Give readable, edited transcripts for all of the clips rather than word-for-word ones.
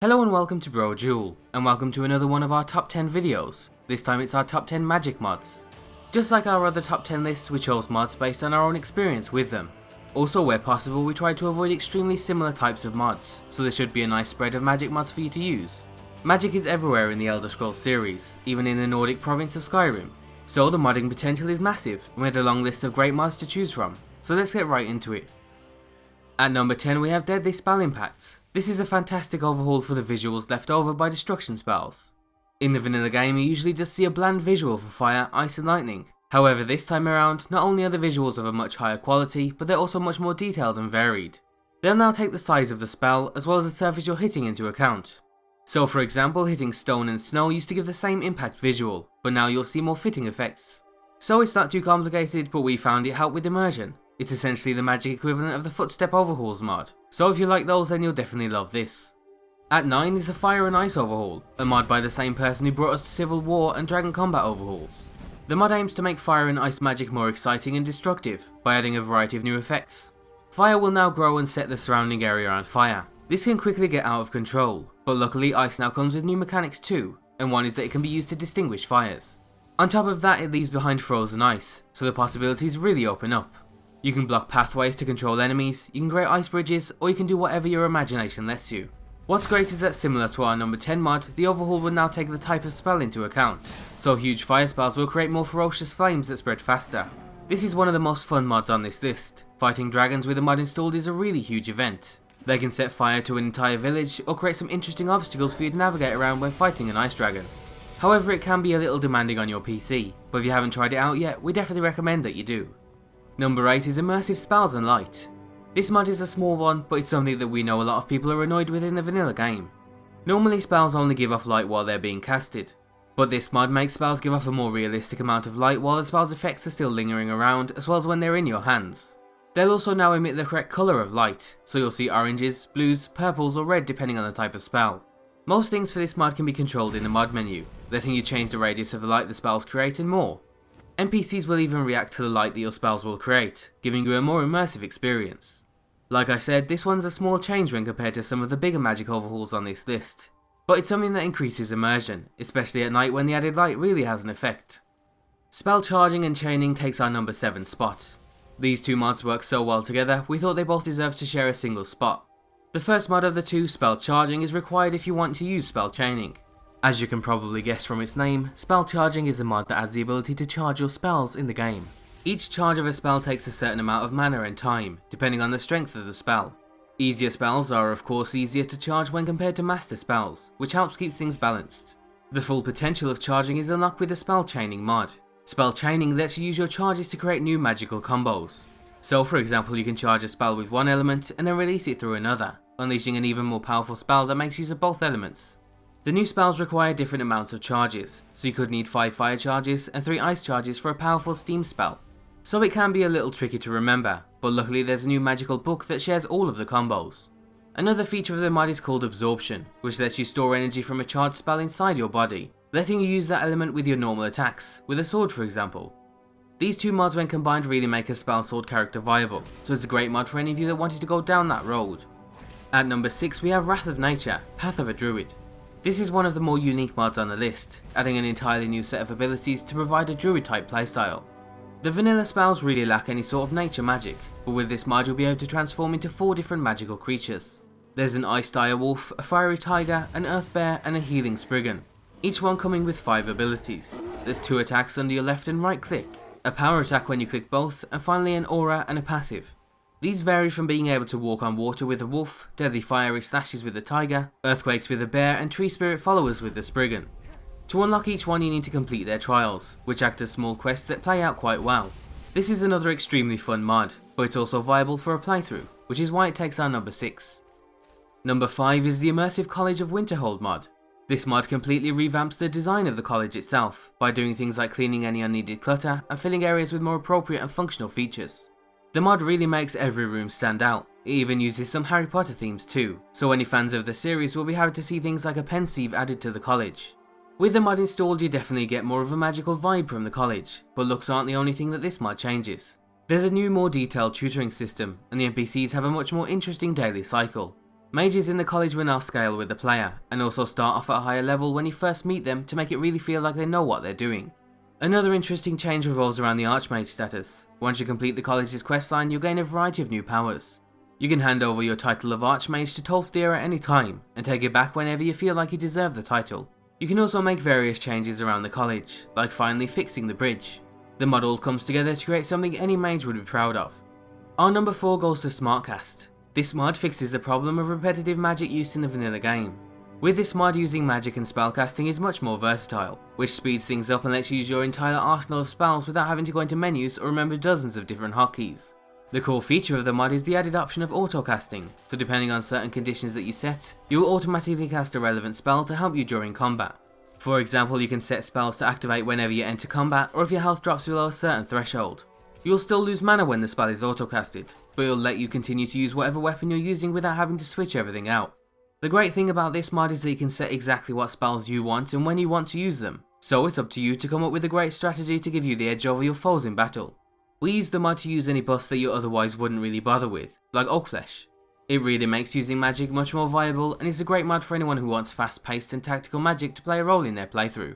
Hello and welcome to Brodual, and welcome to another one of our top 10 videos. This time it's our top 10 magic mods. Just like our other top 10 lists, we chose mods based on our own experience with them. Also, where possible, we tried to avoid extremely similar types of mods, so there should be a nice spread of magic mods for you to use. Magic is everywhere in the Elder Scrolls series, even in the Nordic province of Skyrim. So the modding potential is massive, and we had a long list of great mods to choose from, so let's get right into it. At number 10 we have Deadly Spell Impacts. This is a fantastic overhaul for the visuals left over by destruction spells. In the vanilla game you usually just see a bland visual for fire, ice and lightning. However, this time around, not only are the visuals of a much higher quality, but they're also much more detailed and varied. They'll now take the size of the spell as well as the surface you're hitting into account. So for example, hitting stone and snow used to give the same impact visual, but now you'll see more fitting effects. So it's not too complicated, but we found it helped with immersion. It's essentially the magic equivalent of the Footstep Overhauls mod, so if you like those then you'll definitely love this. At 9 is the Fire and Ice Overhaul, a mod by the same person who brought us the Civil War and Dragon Combat overhauls. The mod aims to make fire and ice magic more exciting and destructive by adding a variety of new effects. Fire will now grow and set the surrounding area on fire. This can quickly get out of control, but luckily ice now comes with new mechanics too, and one is that it can be used to distinguish fires. On top of that, it leaves behind frozen ice, so the possibilities really open up. You can block pathways to control enemies, you can create ice bridges, or you can do whatever your imagination lets you. What's great is that similar to our number 10 mod, the overhaul will now take the type of spell into account, so huge fire spells will create more ferocious flames that spread faster. This is one of the most fun mods on this list. Fighting dragons with a mod installed is a really huge event. They can set fire to an entire village, or create some interesting obstacles for you to navigate around when fighting an ice dragon. However, it can be a little demanding on your PC, but if you haven't tried it out yet, we definitely recommend that you do. Number 8 is Immersive Spells and Light. This mod is a small one, but it's something that we know a lot of people are annoyed with in the vanilla game. Normally spells only give off light while they're being casted, but this mod makes spells give off a more realistic amount of light while the spell's effects are still lingering around, as well as when they're in your hands. They'll also now emit the correct colour of light, so you'll see oranges, blues, purples or red depending on the type of spell. Most things for this mod can be controlled in the mod menu, letting you change the radius of the light the spells create and more. NPCs will even react to the light that your spells will create, giving you a more immersive experience. Like I said, this one's a small change when compared to some of the bigger magic overhauls on this list, but it's something that increases immersion, especially at night when the added light really has an effect. Spell charging and chaining takes our number 7 spot. These two mods work so well together, we thought they both deserved to share a single spot. The first mod of the two, spell charging, is required if you want to use spell chaining. As you can probably guess from its name, spell charging is a mod that adds the ability to charge your spells in the game. Each charge of a spell takes a certain amount of mana and time, depending on the strength of the spell. Easier spells are of course easier to charge when compared to master spells, which helps keep things balanced. The full potential of charging is unlocked with the spell chaining mod. Spell chaining lets you use your charges to create new magical combos. So for example, you can charge a spell with one element and then release it through another, unleashing an even more powerful spell that makes use of both elements. The new spells require different amounts of charges, so you could need 5 fire charges and 3 ice charges for a powerful steam spell. So it can be a little tricky to remember, but luckily there's a new magical book that shares all of the combos. Another feature of the mod is called Absorption, which lets you store energy from a charged spell inside your body, letting you use that element with your normal attacks, with a sword for example. These two mods when combined really make a spell sword character viable, so it's a great mod for any of you that wanted to go down that road. At number 6 we have Wrath of Nature, Path of a Druid. This is one of the more unique mods on the list, adding an entirely new set of abilities to provide a druid type playstyle. The vanilla spells really lack any sort of nature magic, but with this mod you'll be able to transform into 4 different magical creatures. There's an ice dire wolf, a fiery tiger, an earth bear and a healing spriggan, each one coming with 5 abilities. There's 2 attacks under your left and right click, a power attack when you click both, and finally an aura and a passive. These vary from being able to walk on water with a wolf, deadly fiery slashes with a tiger, earthquakes with a bear and tree spirit followers with the spriggan. To unlock each one you need to complete their trials, which act as small quests that play out quite well. This is another extremely fun mod, but it's also viable for a playthrough, which is why it takes our number 6. Number 5 is the Immersive College of Winterhold mod. This mod completely revamps the design of the college itself, by doing things like cleaning any unneeded clutter and filling areas with more appropriate and functional features. The mod really makes every room stand out. It even uses some Harry Potter themes too, so any fans of the series will be happy to see things like a pensieve added to the college. With the mod installed you definitely get more of a magical vibe from the college, but looks aren't the only thing that this mod changes. There's a new more detailed tutoring system, and the NPCs have a much more interesting daily cycle. Mages in the college will now scale with the player, and also start off at a higher level when you first meet them to make it really feel like they know what they're doing. Another interesting change revolves around the Archmage status. Once you complete the college's questline, you'll gain a variety of new powers. You can hand over your title of Archmage to Tolfdir at any time, and take it back whenever you feel like you deserve the title. You can also make various changes around the college, like finally fixing the bridge. The mod all comes together to create something any mage would be proud of. Our number 4 goes to Smartcast. This mod fixes the problem of repetitive magic use in the vanilla game. With this mod, using magic and spellcasting is much more versatile, which speeds things up and lets you use your entire arsenal of spells without having to go into menus or remember dozens of different hotkeys. The core feature of the mod is the added option of autocasting, so depending on certain conditions that you set, you will automatically cast a relevant spell to help you during combat. For example, you can set spells to activate whenever you enter combat or if your health drops below a certain threshold. You'll still lose mana when the spell is autocasted, but it'll let you continue to use whatever weapon you're using without having to switch everything out. The great thing about this mod is that you can set exactly what spells you want and when you want to use them, so it's up to you to come up with a great strategy to give you the edge over your foes in battle. We use the mod to use any buffs that you otherwise wouldn't really bother with, like Oakflesh. It really makes using magic much more viable and is a great mod for anyone who wants fast paced and tactical magic to play a role in their playthrough.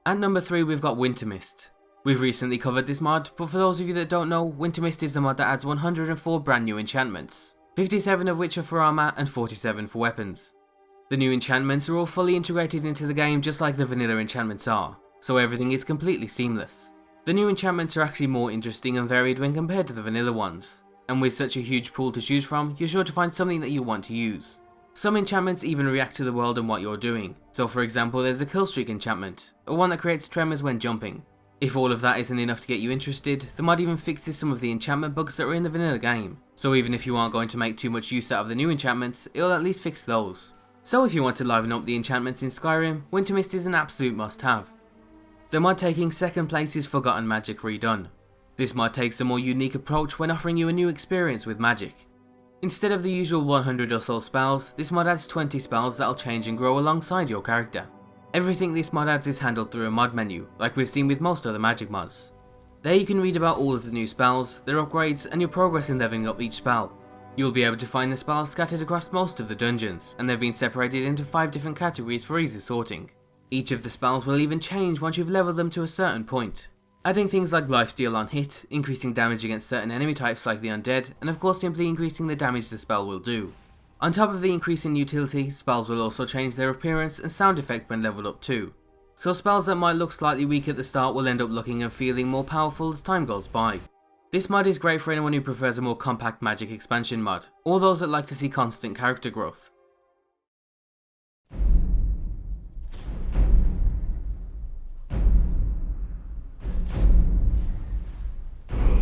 At number 3 we've got Wintermyst. We've recently covered this mod, but for those of you that don't know, Wintermyst is a mod that adds 104 brand new enchantments, 57 of which are for armor and 47 for weapons. The new enchantments are all fully integrated into the game just like the vanilla enchantments are, so everything is completely seamless. The new enchantments are actually more interesting and varied when compared to the vanilla ones, and with such a huge pool to choose from, you're sure to find something that you want to use. Some enchantments even react to the world and what you're doing, so for example there's a killstreak enchantment, or one that creates tremors when jumping. If all of that isn't enough to get you interested, the mod even fixes some of the enchantment bugs that were in the vanilla game, so even if you aren't going to make too much use out of the new enchantments, it'll at least fix those. So if you want to liven up the enchantments in Skyrim, Wintermyst is an absolute must-have. The mod taking second place is Forgotten Magic Redone. This mod takes a more unique approach when offering you a new experience with magic. Instead of the usual 100 or so spells, this mod adds 20 spells that'll change and grow alongside your character. Everything this mod adds is handled through a mod menu, like we've seen with most other magic mods. There you can read about all of the new spells, their upgrades, and your progress in leveling up each spell. You'll be able to find the spells scattered across most of the dungeons, and they've been separated into 5 different categories for easy sorting. Each of the spells will even change once you've leveled them to a certain point, adding things like lifesteal on hit, increasing damage against certain enemy types like the undead, and of course simply increasing the damage the spell will do. On top of the increase in utility, spells will also change their appearance and sound effect when leveled up too. So spells that might look slightly weak at the start will end up looking and feeling more powerful as time goes by. This mod is great for anyone who prefers a more compact magic expansion mod, or those that like to see constant character growth.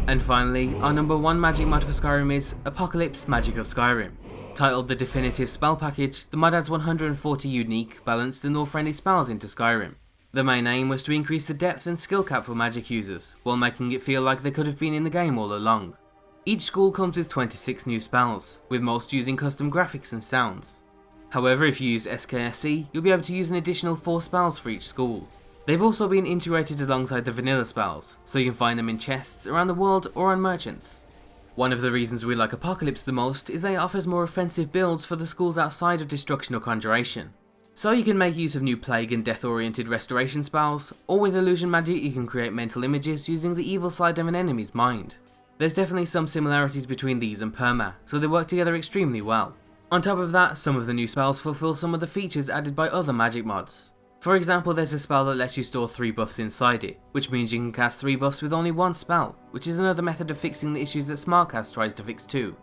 And finally, our number 1 magic mod for Skyrim is Apocalypse Magic of Skyrim. Titled the Definitive Spell Package, the mod adds 140 unique, balanced and lore-friendly spells into Skyrim. The main aim was to increase the depth and skill cap for magic users, while making it feel like they could have been in the game all along. Each school comes with 26 new spells, with most using custom graphics and sounds. However, if you use SKSC, you'll be able to use an additional 4 spells for each school. They've also been integrated alongside the vanilla spells, so you can find them in chests around the world or on merchants. One of the reasons we like Apocalypse the most is that it offers more offensive builds for the schools outside of Destruction or Conjuration. So you can make use of new plague and death oriented restoration spells, or with illusion magic you can create mental images using the evil side of an enemy's mind. There's definitely some similarities between these and Perma, so they work together extremely well. On top of that, some of the new spells fulfill some of the features added by other magic mods. For example, there's a spell that lets you store 3 buffs inside it, which means you can cast 3 buffs with only 1 spell, which is another method of fixing the issues that Smartcast tries to fix too.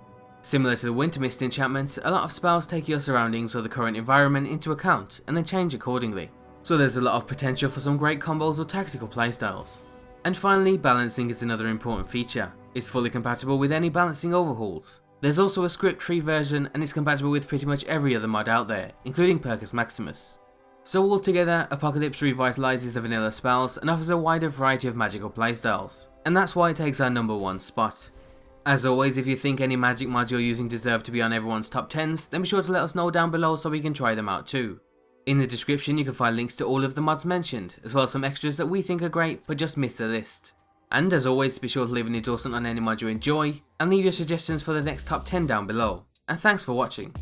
Similar to the Wintermyst enchantments, a lot of spells take your surroundings or the current environment into account and then change accordingly, so there's a lot of potential for some great combos or tactical playstyles. And finally, balancing is another important feature. It's fully compatible with any balancing overhauls. There's also a script-free version and it's compatible with pretty much every other mod out there, including Percus Maximus. So altogether, Apocalypse revitalizes the vanilla spells and offers a wider variety of magical playstyles, and that's why it takes our number 1 spot. As always, if you think any magic mods you're using deserve to be on everyone's top 10s, then be sure to let us know down below so we can try them out too. In the description you can find links to all of the mods mentioned, as well as some extras that we think are great but just missed the list. And as always, be sure to leave an endorsement on any mod you enjoy, and leave your suggestions for the next top 10 down below. And thanks for watching.